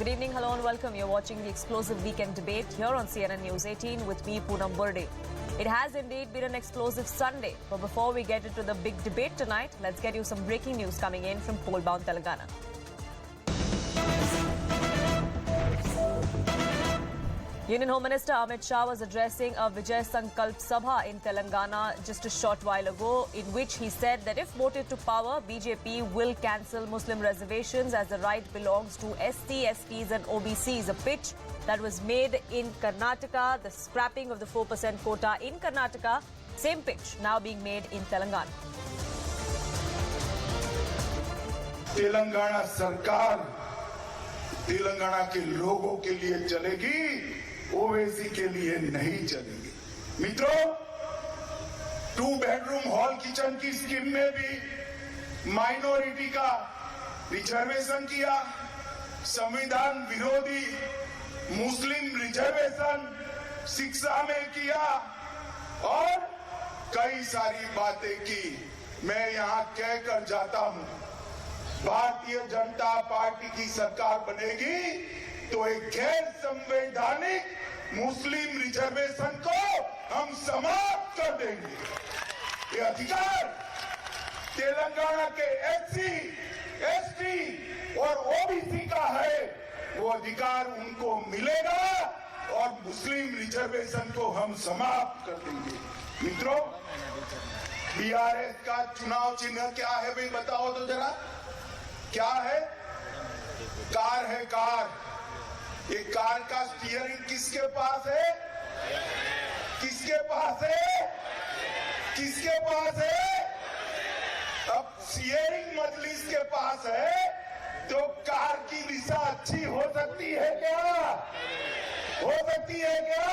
evening, hello and welcome. You're watching the explosive weekend debate here on CNN News 18 with me, Poonam Burde. It has indeed been an explosive Sunday. But before we get into the big debate tonight, let's get you some breaking news coming in from poll-bound Telangana. Union Home Minister Amit Shah was addressing a Vijay Sankalp Sabha in Telangana just a short while ago, in which he said that if voted to power, BJP will cancel Muslim reservations as the right belongs to SC, STs and OBCs, a pitch that was made in Karnataka, the scrapping of the 4% quota in Karnataka, same pitch now being made in Telangana. Telangana सरकार तेलंगाना के लोगों के लिए चलेगी, ओवैसी के लिए नहीं चलेगी। मित्रों, 2 बेडरूम हॉल किचन की स्कीम में भी माइनॉरिटी का रिजर्वेशन किया, संविधान विरोधी मुस्लिम रिजर्वेशन शिक्षा में किया और कई सारी बातें की। मैं यहां कहकर जाता हूं, भारतीय जनता पार्टी की सरकार बनेगी तो एक गैर संवैधानिक मुस्लिम रिजर्वेशन को हम समाप्त कर देंगे। ये अधिकार तेलंगाना के एससी, एसटी और ओबीसी का है, वो अधिकार उनको मिलेगा और मुस्लिम रिजर्वेशन को हम समाप्त कर देंगे। मित्रों, बीआरएस का चुनाव चिन्ह क्या है भाई, बताओ तो जरा। क्या है? कार है, कार। ये कार का स्टीयरिंग किसके पास है? किसके पास है? किसके पास है? अब स्टीयरिंग मजलिस के पास है तो कार की दिशा अच्छी हो सकती है क्या? हो सकती है क्या?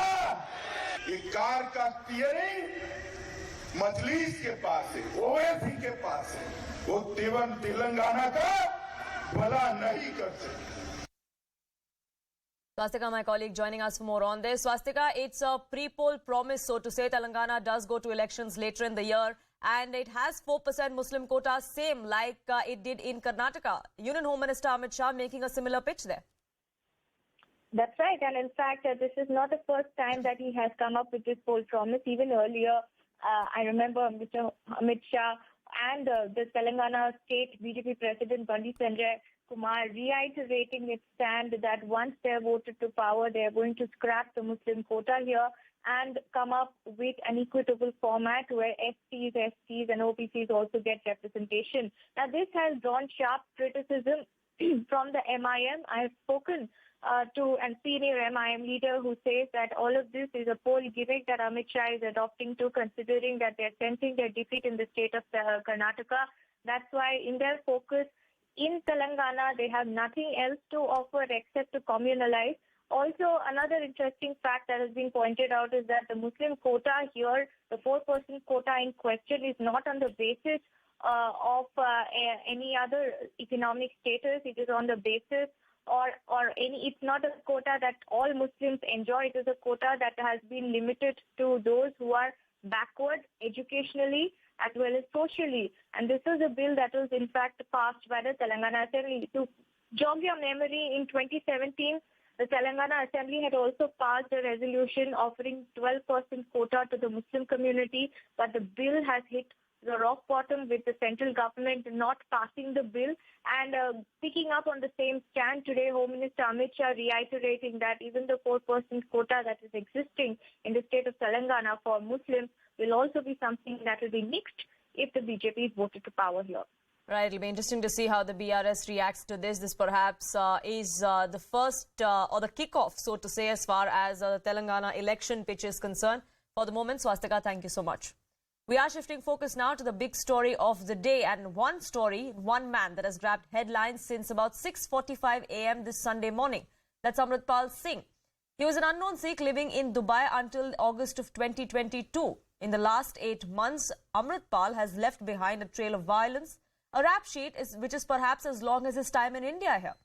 ये कार का स्टीयरिंग मजलिस के पास है, ओवैसी के पास है, वो तेलंगाना का भला नहीं कर सकते। Swastika, my colleague, joining us for more on this. Swastika, it's a pre-poll promise, so to say. Telangana does go to elections later in the year, and it has 4% Muslim quota, same like it did in Karnataka. Union Home Minister Amit Shah making a similar pitch there. That's right, and in fact, this is not the first time that he has come up with this poll promise. Even earlier, I remember Mr. Amit Shah and the Telangana State BJP President Bandhi Sanjay Kumar reiterating its stand that once they're voted to power, they're going to scrap the Muslim quota here and come up with an equitable format where STs, STs and OBCs also get representation. Now, this has drawn sharp criticism from the MIM. I've spoken to a senior MIM leader who says that all of this is a poll gimmick that Amit Shah is adopting to, considering that they're sensing their defeat in the state of Karnataka. That's why in their focus in Telangana, they have nothing else to offer except to communalize. Also, another interesting fact that has been pointed out is that the Muslim quota here, the 4% quota in question, is not on the basis of any other economic status. It is on the basis it's not a quota that all Muslims enjoy. It is a quota that has been limited to those who are backward educationally as well as socially. And this is a bill that was in fact passed by the Telangana Assembly. To jog your memory, in 2017, the Telangana Assembly had also passed a resolution offering 12% quota to the Muslim community, but the bill has hit the rock bottom with the central government not passing the bill. And picking up on the same stand today, Home Minister Amit Shah reiterating that even the 4% quota that is existing in the state of Telangana for Muslims will also be something that will be nixed if the BJP is voted to power here. Right, it'll be interesting to see how the BRS reacts to this. This perhaps is the first or the kickoff, so to say, as far as the Telangana election pitch is concerned. For the moment, Swastika, thank you so much. We are shifting focus now to the big story of the day, and one story, one man that has grabbed headlines since about 6:45 a.m. this Sunday morning. That's Amritpal Singh. He was an unknown Sikh living in Dubai until August of 2022. In the last 8 months, Amritpal has left behind a trail of violence, a rap sheet which is perhaps as long as his time in India here.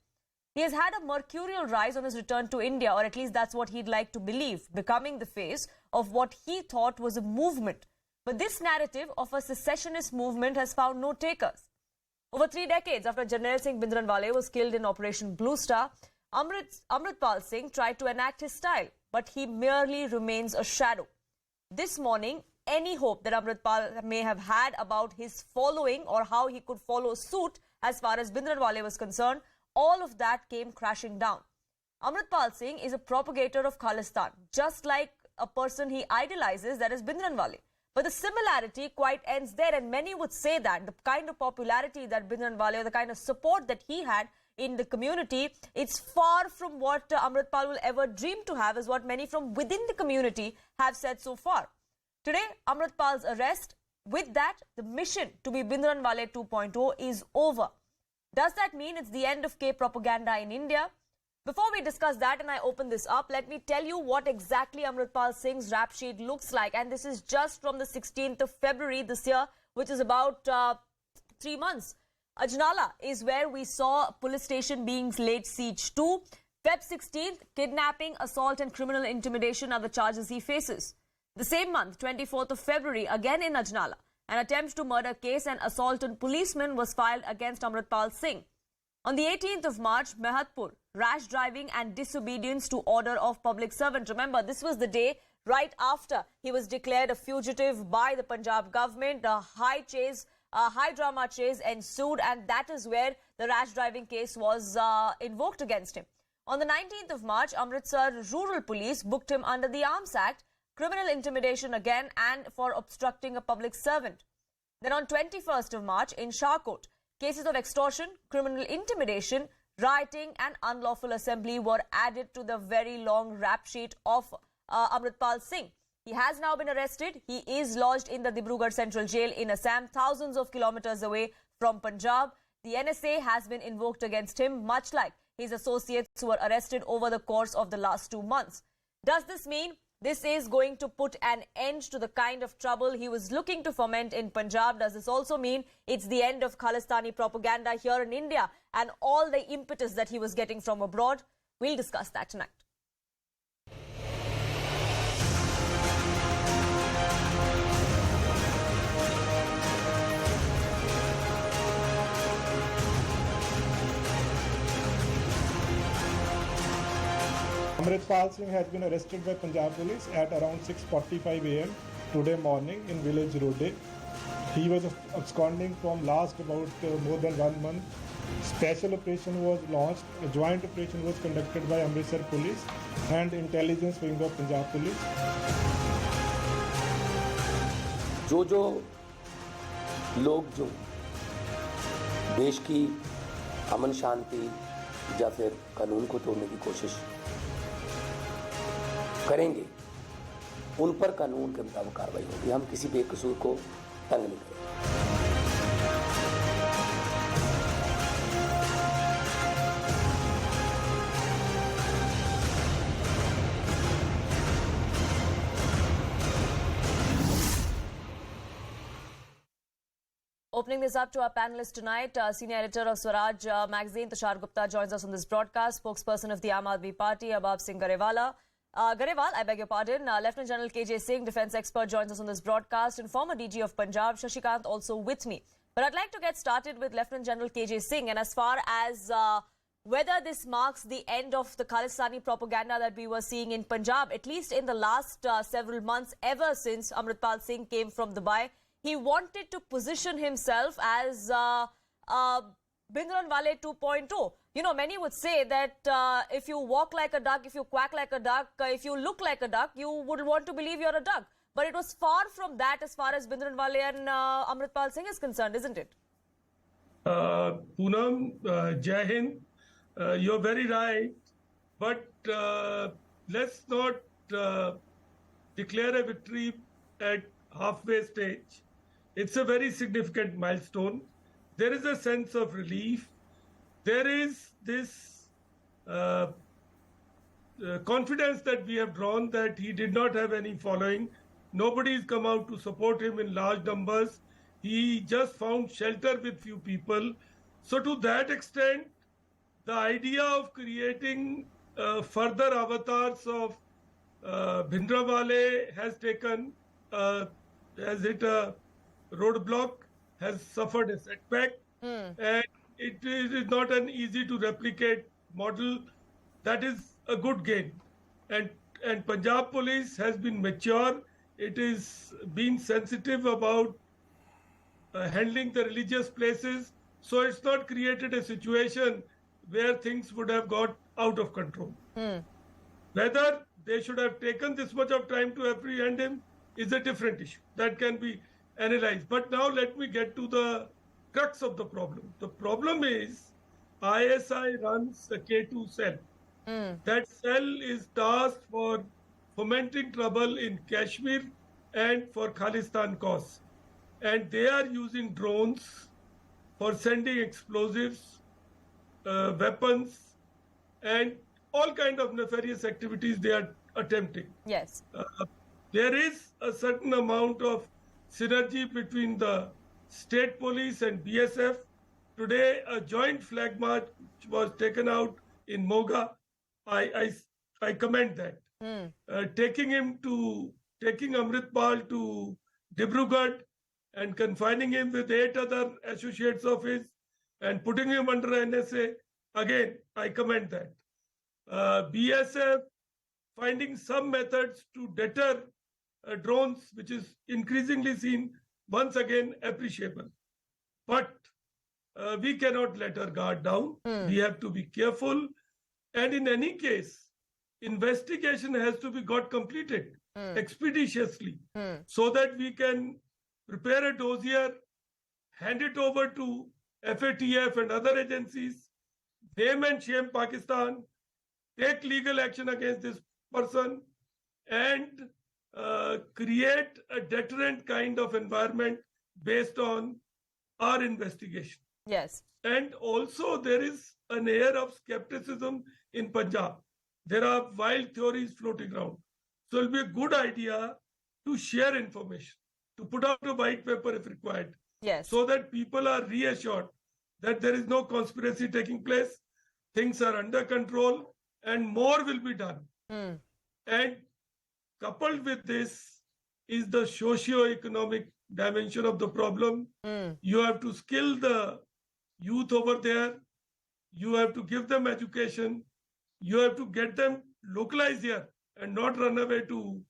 He has had a mercurial rise on his return to India, or at least that's what he'd like to believe, becoming the face of what he thought was a movement. But this narrative of a secessionist movement has found no takers. Over 3 decades after Jarnail Singh Bhindranwale was killed in Operation Blue Star, Amritpal Singh tried to enact his style, but he merely remains a shadow. This morning, any hope that Amritpal may have had about his following or how he could follow suit as far as Bhindranwale was concerned, all of that came crashing down. Amritpal Singh is a propagator of Khalistan, just like a person he idolizes, that is Bhindranwale. But the similarity quite ends there, and many would say that the kind of popularity that Bhindranwale, or the kind of support that he had in the community, it's far from what Amritpal will ever dream to have, is what many from within the community have said so far. Today, Amritpal's arrest, with that, the mission to be Bhindranwale 2.0 is over. Does that mean it's the end of K propaganda in India? Before we discuss that and I open this up, let me tell you what exactly Amritpal Singh's rap sheet looks like. And this is just from the 16th of February this year, which is about 3 months. Ajnala is where we saw a police station being laid siege to. Feb 16th, kidnapping, assault and criminal intimidation are the charges he faces. The same month, 24th of February, again in Ajnala, an attempt to murder case and assault on policeman was filed against Amritpal Singh. On the 18th of March, Mehatpur, rash driving and disobedience to order of public servant. Remember, this was the day right after he was declared a fugitive by the Punjab government. A high drama chase ensued, and that is where the rash driving case was invoked against him. On the 19th of March, Amritsar Rural Police booked him under the Arms Act, criminal intimidation again, and for obstructing a public servant. Then on 21st of March, in Shahkot, cases of extortion, criminal intimidation, rioting and unlawful assembly were added to the very long rap sheet of Amritpal Singh. He has now been arrested. He is lodged in the Dibrugarh Central Jail in Assam, thousands of kilometers away from Punjab. The NSA has been invoked against him, much like his associates who were arrested over the course of the last 2 months. Does this mean this is going to put an end to the kind of trouble he was looking to foment in Punjab? Does this also mean it's the end of Khalistani propaganda here in India and all the impetus that he was getting from abroad? We'll discuss that tonight. Amritpal Singh has been arrested by Punjab Police at around 6:45 a.m. today morning in village Rode. He was absconding from last about more than 1 month. Special operation was launched. A joint operation was conducted by Amritsar Police and Intelligence Wing of Punjab Police. जो लोग जो देश की अमन शांति या फिर कानून को तोड़ने की कोशिश करेंगे, उन पर कानून के मुताबिक कार्रवाई होगी. हम किसी बेकसूर को तंग नहीं करेंगे. Opening this up to our panelists tonight, senior editor of Swaraj magazine, Tushar Gupta, joins us on this broadcast. Spokesperson of the Aam Aadmi Party, Abab Singh Garewal, I beg your pardon. Lieutenant General KJ Singh, defence expert, joins us on this broadcast, and former DG of Punjab, Shashikant, also with me. But I'd like to get started with Lieutenant General KJ Singh, and as far as whether this marks the end of the Khalistani propaganda that we were seeing in Punjab, at least in the last several months, ever since Amritpal Singh came from Dubai. He wanted to position himself as Bhindranwale 2.0. You know, many would say that if you walk like a duck, if you quack like a duck, if you look like a duck, you would want to believe you're a duck. But it was far from that as far as Bhindranwale and Amritpal Singh is concerned, isn't it? Poonam, Jai Hind, you're very right. But let's not declare a victory at halfway stage. It's a very significant milestone. There is a sense of relief. There is this confidence that we have drawn that he did not have any following. Nobody's come out to support him in large numbers. He just found shelter with few people. So to that extent, the idea of creating further avatars of Bhindranwale has taken, has hit a roadblock, has suffered a setback, and it is not an easy to replicate model. that is a good gain. And Punjab Police has been mature. It is been sensitive about handling the religious places. So it's not created a situation where things would have got out of control. Whether they should have taken this much of time to apprehend him is a different issue that can be analyzed. But now let me get to the crux of the problem. The problem is ISI runs the K2 cell. That cell is tasked for fomenting trouble in Kashmir and for Khalistan cause. And they are using drones for sending explosives, weapons, and all kind of nefarious activities they are attempting. Yes. There is a certain amount of synergy between the state police and BSF. Today, a joint flag march was taken out in Moga. I commend that. Taking Amritpal to Dibrugarh and confining him with 8 other associates of his and putting him under NSA, again, I commend that. BSF finding some methods to deter drones, which is increasingly seen, once again, appreciable. But we cannot let our guard down. We have to be careful. And in any case, investigation has to be got completed expeditiously so that we can prepare a dossier, hand it over to FATF and other agencies, name and shame Pakistan, take legal action against this person, and create a deterrent kind of environment based on our investigation. Yes. And also there is an air of skepticism in Punjab. There are wild theories floating around. So it will be a good idea to share information, to put out a white paper if required. Yes. So that people are reassured that there is no conspiracy taking place, things are under control, and more will be done. And coupled with this is the socio-economic dimension of the problem. You have to skill the youth over there. You have to give them education. You have to get them localized here and not run away to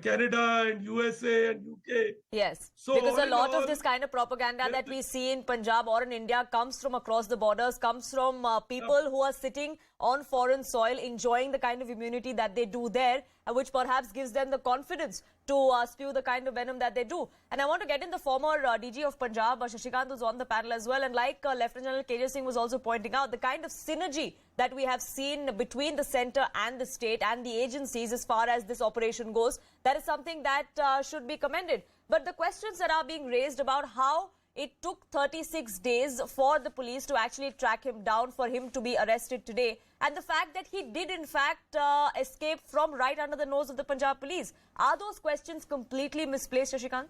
Canada and USA and UK. Yes, so because a lot all, of this kind of propaganda that we see in Punjab or in India comes from across the borders, comes from people who are sitting on foreign soil, enjoying the kind of immunity that they do there, which perhaps gives them the confidence to spew the kind of venom that they do. And I want to get in the former DG of Punjab, Shashikant, who's on the panel as well. And like Lieutenant General KJ Singh was also pointing out, the kind of synergy that we have seen between the centre and the state and the agencies as far as this operation goes, that is something that should be commended. But the questions that are being raised about how it took 36 days for the police to actually track him down, for him to be arrested today, and the fact that he did in fact escape from right under the nose of the Punjab police. Are those questions completely misplaced, Shashikant?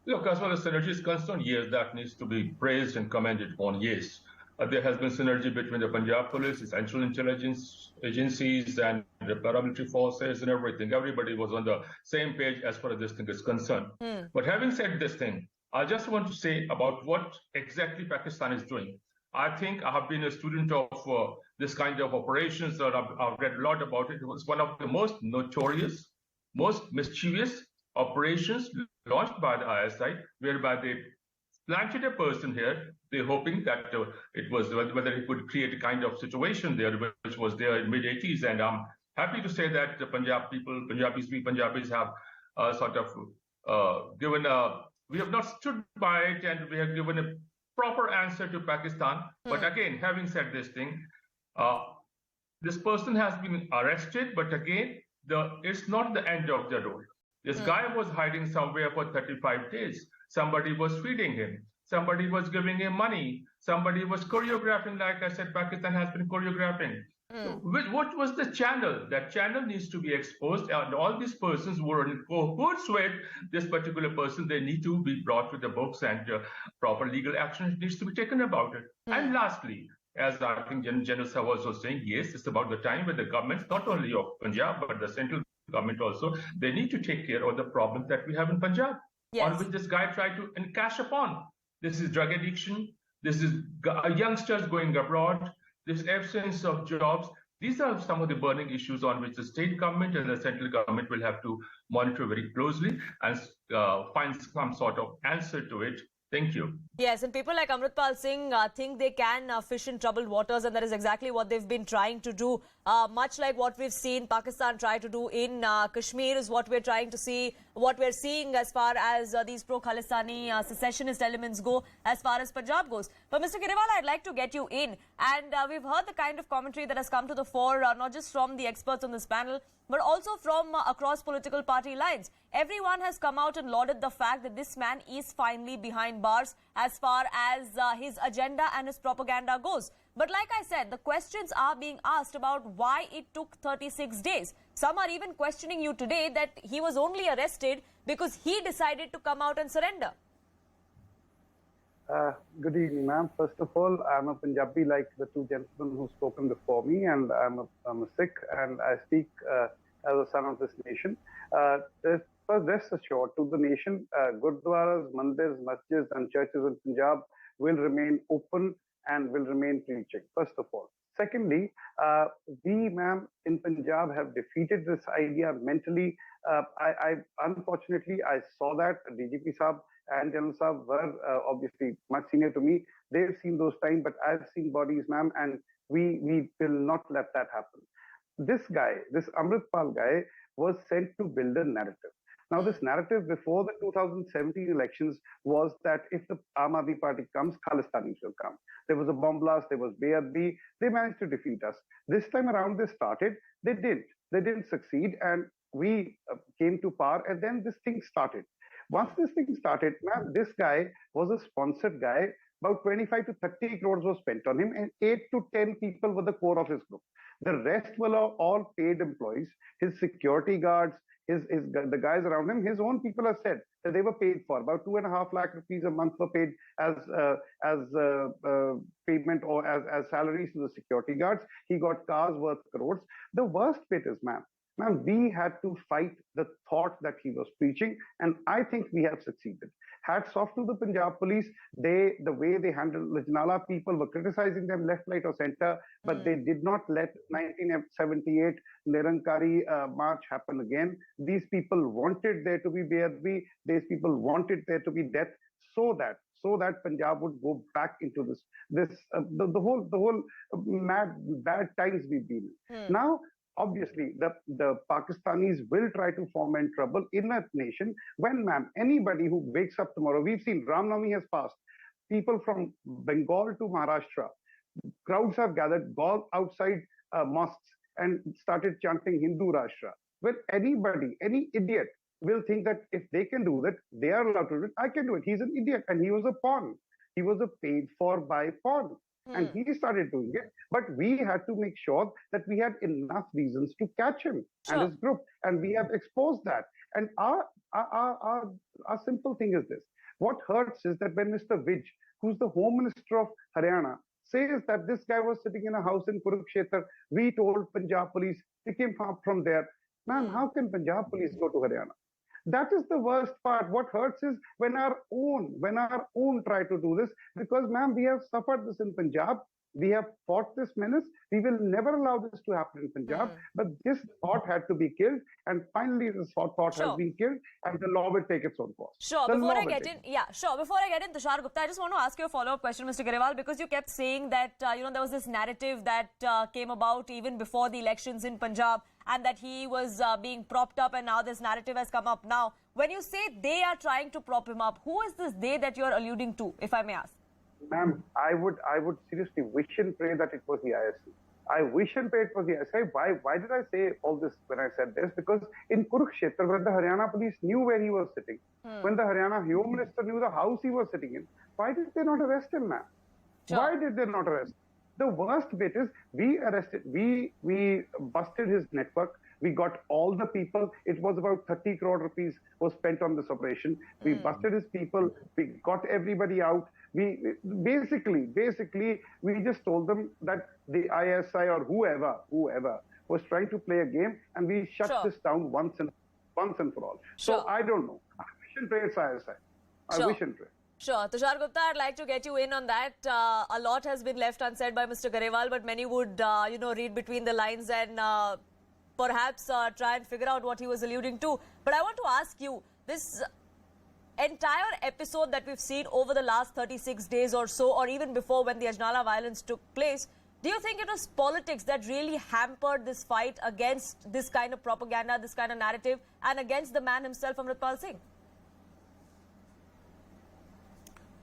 Look, as far as synergy is concerned, yes, that needs to be praised and commended on, yes. There has been synergy between the Punjab Police, the Central Intelligence Agencies, and the paramilitary forces and everything. Everybody was on the same page as far as this thing is concerned. But having said this thing, I just want to say about what exactly Pakistan is doing. I think I have been a student of this kind of operations, and I've read a lot about it. It was one of the most notorious, most mischievous operations launched by the ISI, whereby they planted a person here. They're hoping that it was whether it would create a kind of situation there, which was there in mid-80s. And I'm happy to say that the Punjabis have sort of given a. We have not stood by it, and we have given a proper answer to Pakistan. But again, having said this thing, this person has been arrested, but again, it's not the end of the road. This guy was hiding somewhere for 35 days. Somebody was feeding him. Somebody was giving him money. Somebody was choreographing, like I said, Pakistan has been choreographing. So what was the channel? That channel needs to be exposed, and all these persons who were in cahoots with this particular person, they need to be brought to the books, and proper legal action needs to be taken about it. And lastly, as I think General Sah was also saying, yes, it's about the time when the governments, not only of Punjab, but the central government also, they need to take care of the problems that we have in Punjab, on which this guy tried to encash upon. This is drug addiction. This is youngsters going abroad. This absence of jobs. These are some of the burning issues on which the state government and the central government will have to monitor very closely and find some sort of answer to it. Thank you. Yes, and people like Amritpal Singh think they can fish in troubled waters, and that is exactly what they've been trying to do. Much like what we've seen Pakistan try to do in Kashmir is what we're trying to see, what we're seeing as far as these pro-Khalistani secessionist elements go, as far as Punjab goes. But Mr. Kiriwala, I'd like to get you in. And we've heard the kind of commentary that has come to the fore, not just from the experts on this panel, but also from across political party lines. Everyone has come out and lauded the fact that this man is finally behind bars as far as his agenda and his propaganda goes. But like I said, the questions are being asked about why it took 36 days. Some are even questioning you today that he was only arrested because he decided to come out and surrender. Good evening, ma'am. First of all, I'm a Punjabi like the two gentlemen who've spoken before me, and I'm a Sikh, and I speak as a son of this nation. Rest assured to the nation, Gurdwaras, mandirs, masjids and churches in Punjab will remain open and will remain preaching, first of all. Secondly, we, ma'am, in Punjab have defeated this idea mentally. Unfortunately, I saw that DGP Saab and General Saab were obviously much senior to me. They've seen those times, but I've seen bodies, ma'am, and we will not let that happen. This guy, this Amritpal guy, was sent to build a narrative. Now, this narrative before the 2017 elections was that if the Aam Aadmi Party comes, Khalistanis will come. There was a bomb blast, there was Beadbi. They managed to defeat us. This time around, they started. They didn't. They didn't succeed, and we came to power, and then this thing started. Once this thing started, man, this guy was a sponsored guy. About 25 to 30 crores was spent on him, and 8 to 10 people were the core of his group. The rest were all paid employees. His security guards, the guys around him, his own people have said that they were paid for about 2.5 lakh rupees a month were paid as payment or as salaries to the security guards. He got cars worth crores. The worst bit is, ma'am, we had to fight the thought that he was preaching, and I think we have succeeded. Hats off to the Punjab Police. The way they handled Lajnala, people were criticizing them left, right, or center, but they did not let 1978 Nirankari march happen again. These people wanted there to be Beadbi. These people wanted there to be death, so that Punjab would go back into the whole mad bad times we've been in. Now, obviously, the Pakistanis will try to foment trouble in that nation when, ma'am, anybody who wakes up tomorrow, we've seen Ram Navami has passed. People from Bengal to Maharashtra, crowds have gathered, gone outside mosques and started chanting Hindu Rashtra. Well, anybody, any idiot will think that if they can do that, they are allowed to do it. I can do it. He's an idiot, and he was a pawn. He was a paid for by pawn. And he started doing it, but we had to make sure that we had enough reasons to catch him and his group, and we have exposed that. And our simple thing is this: what hurts is that when Mr. Vij, who's the Home Minister of Haryana, says that this guy was sitting in a house in Kurukshetra, we told Punjab Police, pick him up from there. Man, how can Punjab Police go to Haryana? That is the worst part. What hurts is when our own try to do this, because, ma'am, we have suffered this in Punjab. We have fought this menace. We will never allow this to happen in Punjab. But this thought had to be killed, and finally this thought has been killed, and the law will take its own course. Before I get in, Tushar Gupta, I just want to ask you a follow-up question, Mr. Grewal, because you kept saying that there was this narrative that came about even before the elections in Punjab, and that he was being propped up, and now this narrative has come up now. When you say they are trying to prop him up, who is this they that you're alluding to, if I may ask? Ma'am, I would seriously wish and pray that it was the ISC. I wish and pray it was the ISC. Why did I say all this when I said this? Because in Kurukshetra, when the Haryana police knew where he was sitting, when the Haryana Home Minister knew the house he was sitting in, why did they not arrest him, ma'am? Why did they not arrest him? The worst bit is we busted his network. We got all the people. It was about 30 crore rupees was spent on this operation. We busted his people. We got everybody out. We basically, we just told them that the ISI or whoever was trying to play a game, and we shut this down once and for all. So I don't know. I wish and pray it's ISI. I wish and pray. Sure. Tushar Gupta, I'd like to get you in on that. A lot has been left unsaid by Mr. Garewal, but many would, read between the lines and perhaps try and figure out what he was alluding to. But I want to ask you, this entire episode that we've seen over the last 36 days or so, or even before when the Ajnala violence took place, do you think it was politics that really hampered this fight against this kind of propaganda, this kind of narrative, and against the man himself, Amritpal Singh?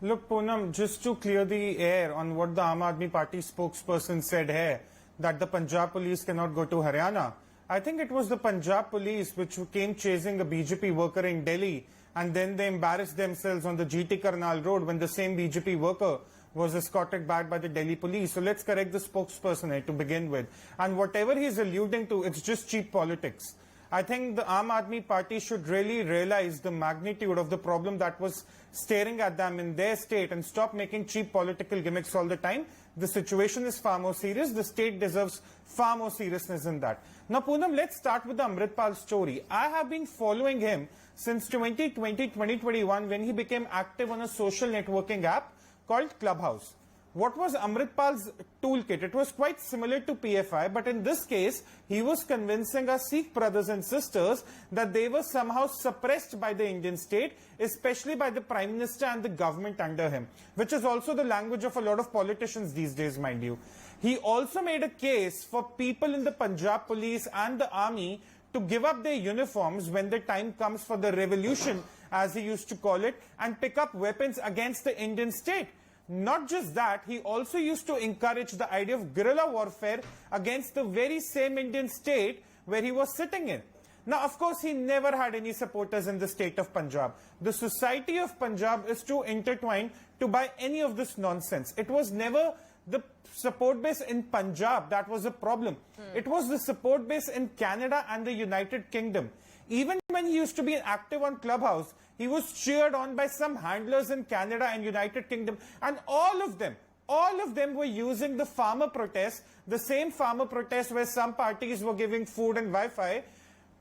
Look, Poonam, just to clear the air on what the Aam Aadmi Party spokesperson said here, that the Punjab Police cannot go to Haryana. I think it was the Punjab Police which came chasing a BJP worker in Delhi, and then they embarrassed themselves on the GT Karnal road when the same BJP worker was escorted back by the Delhi police. So let's correct the spokesperson here to begin with. And whatever he's alluding to, it's just cheap politics. I think the Aam Aadmi Party should really realize the magnitude of the problem that was staring at them in their state and stop making cheap political gimmicks all the time. The situation is far more serious. The state deserves far more seriousness than that. Now, Poonam, let's start with the Amritpal story. I have been following him since 2020-2021 when he became active on a social networking app called Clubhouse. What was Amritpal's toolkit? It was quite similar to PFI, but in this case, he was convincing our Sikh brothers and sisters that they were somehow suppressed by the Indian state, especially by the Prime Minister and the government under him, which is also the language of a lot of politicians these days, mind you. He also made a case for people in the Punjab Police and the army to give up their uniforms when the time comes for the revolution, as he used to call it, and pick up weapons against the Indian state. Not just that, he also used to encourage the idea of guerrilla warfare against the very same Indian state where he was sitting in. Now, of course, he never had any supporters in the state of Punjab. The society of Punjab is too intertwined to buy any of this nonsense. It was never the support base in Punjab that was a problem. It was the support base in Canada and the United Kingdom. Even when he used to be active on Clubhouse, he was cheered on by some handlers in Canada and United Kingdom, and all of them were using the farmer protest, the same farmer protest where some parties were giving food and Wi-Fi,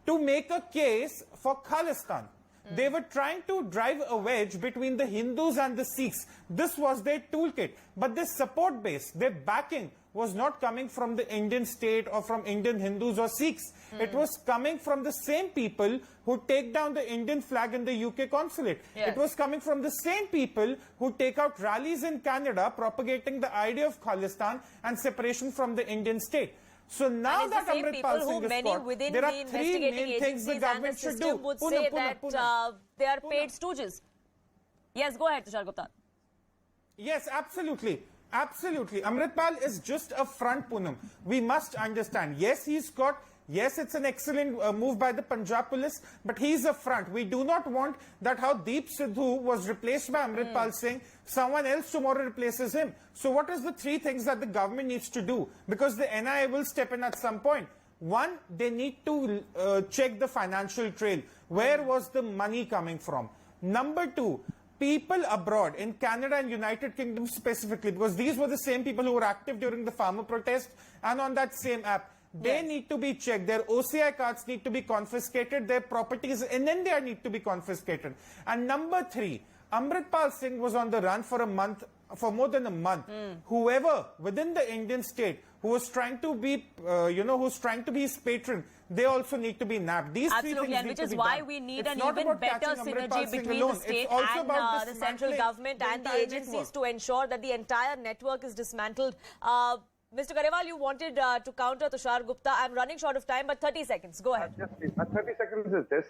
to make a case for Khalistan. They were trying to drive a wedge between the Hindus and the Sikhs. This was their toolkit. But their support base, their backing, was not coming from the Indian state or from Indian Hindus or Sikhs. It was coming from the same people who take down the Indian flag in the UK consulate. Yes. It was coming from the same people who take out rallies in Canada propagating the idea of Khalistan and separation from the Indian state. So now that Amritpal Singh is caught, there are three main things the government should do. Would say that they are paid stooges. Yes, go ahead, Tushar Gupta. Yes, absolutely. Absolutely. Amritpal is just a front, Poonam. We must understand. Yes, he's caught. Yes, it's an excellent move by the Punjab Police, but he's a front. We do not want that how Deep Sidhu was replaced by Amritpal Singh, someone else tomorrow replaces him. So what is the three things that the government needs to do? Because the NIA will step in at some point. One, they need to check the financial trail. Where was the money coming from? Number two, people abroad, in Canada and United Kingdom specifically, because these were the same people who were active during the farmer protest and on that same app, they need to be checked. Their OCI cards need to be confiscated. Their properties in India need to be confiscated. And number three, Amritpal Singh was on the run for a month, for more than a month. Whoever within the Indian state who was trying to be, who's trying to be his patron, they also need to be nabbed. These Absolutely, three things and which need is to be why done. we need It's an not even about better catching Amritpal synergy Singh between alone. the state It's also and about the central dismantling government the and the entire agencies network. to ensure that the entire network is dismantled. Mr. Garewal, you wanted to counter Tushar Gupta. I'm running short of time, but 30 seconds. Go ahead. Just 30 seconds is this.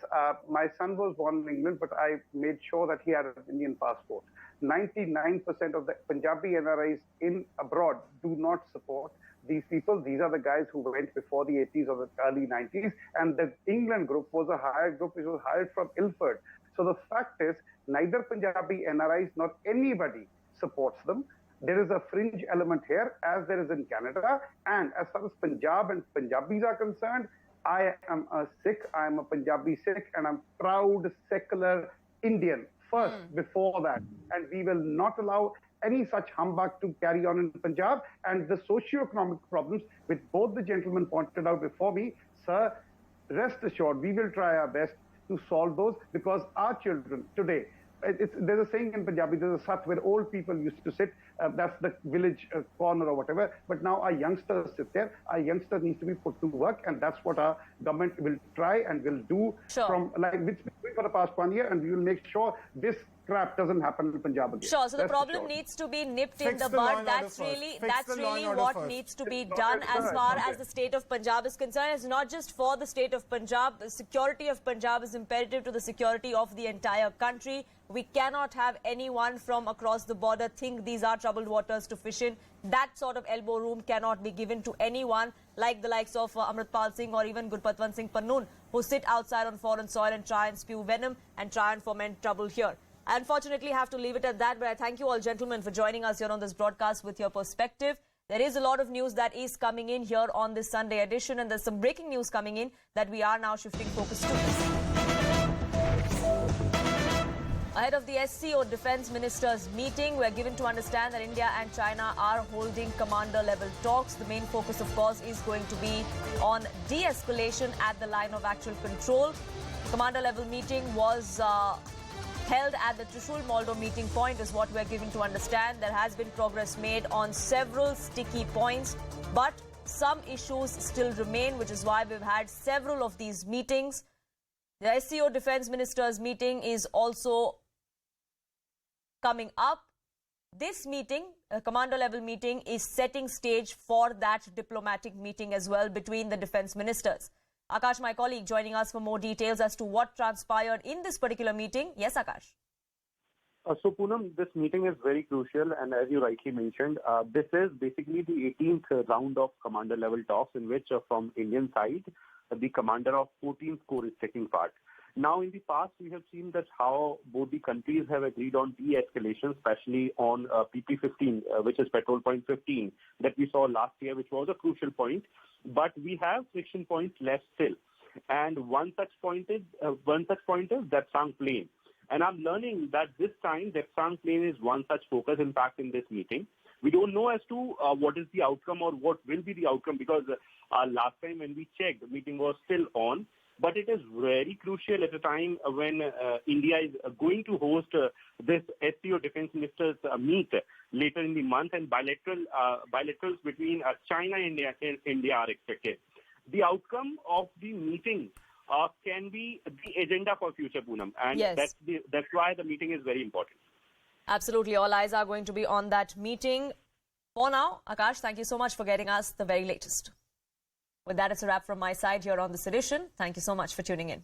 My son was born in England, but I made sure that he had an Indian passport. 99% of the Punjabi NRIs in abroad do not support these people. These are the guys who went before the 80s or the early 90s. And the England group was a hired group which was hired from Ilford. So the fact is, neither Punjabi NRIs nor anybody supports them. There is a fringe element here, as there is in Canada. And as far as Punjab and Punjabis are concerned, I am a Sikh, I am a Punjabi Sikh, and I'm proud secular Indian first, before that. And we will not allow any such humbug to carry on in Punjab. And the socio-economic problems, which both the gentlemen pointed out before me, sir, rest assured, we will try our best to solve those, because our children today, there's a saying in Punjabi, there's a sat where old people used to sit. That's the village corner or whatever. But now our youngsters sit there. Our youngsters need to be put to work, and that's what our government will try and will do. Sure. From like it's been doing for the past 1 year, and we will make sure this crap doesn't happen in Punjab again. Sure, so the problem needs to be nipped in the bud. That's really what needs to be done as far as the state of Punjab is concerned. It's not just for the state of Punjab. The security of Punjab is imperative to the security of the entire country. We cannot have anyone from across the border think these are troubled waters to fish in. That sort of elbow room cannot be given to anyone like the likes of Amritpal Singh or even Gurdwara Singh Pannoon, who sit outside on foreign soil and try and spew venom and try and foment trouble here. I unfortunately have to leave it at that, but I thank you all gentlemen for joining us here on this broadcast with your perspective. There is a lot of news that is coming in here on this Sunday edition, and there's some breaking news coming in that we are now shifting focus to. Ahead of the SCO Defence Ministers meeting, we are given to understand that India and China are holding commander-level talks. The main focus, of course, is going to be on de-escalation at the line of actual control. Commander-level meeting was held at the Trishul Moldo meeting point is what we're given to understand. There has been progress made on several sticky points, but some issues still remain, which is why we've had several of these meetings. The SCO Defence Ministers meeting is also coming up. This meeting, a commander-level meeting, is setting stage for that diplomatic meeting as well between the defence ministers. Akash, my colleague, joining us for more details as to what transpired in this particular meeting. Yes, Akash. So, Poonam, this meeting is very crucial, and as you rightly mentioned, this is basically the 18th round of commander-level talks in which, from Indian side, the commander of 14th Corps is taking part. Now, in the past, we have seen that how both the countries have agreed on de-escalation, especially on PP15, which is Patrol Point 15, that we saw last year, which was a crucial point. But we have friction points left still, and one such point is Depsang Plain. And I'm learning that this time Depsang Plain is one such focus. In fact, in this meeting, we don't know as to what is the outcome or what will be the outcome, because last time when we checked, the meeting was still on. But it is very crucial at a time when India is going to host this SCO Defence Ministers meet later in the month, and bilaterals between China and India are expected. The outcome of the meeting can be the agenda for future, Poonam, and yes, that's why the meeting is very important. Absolutely, all eyes are going to be on that meeting. For now, Akash, thank you so much for getting us the very latest. With that, it's a wrap from my side here on this edition. Thank you so much for tuning in.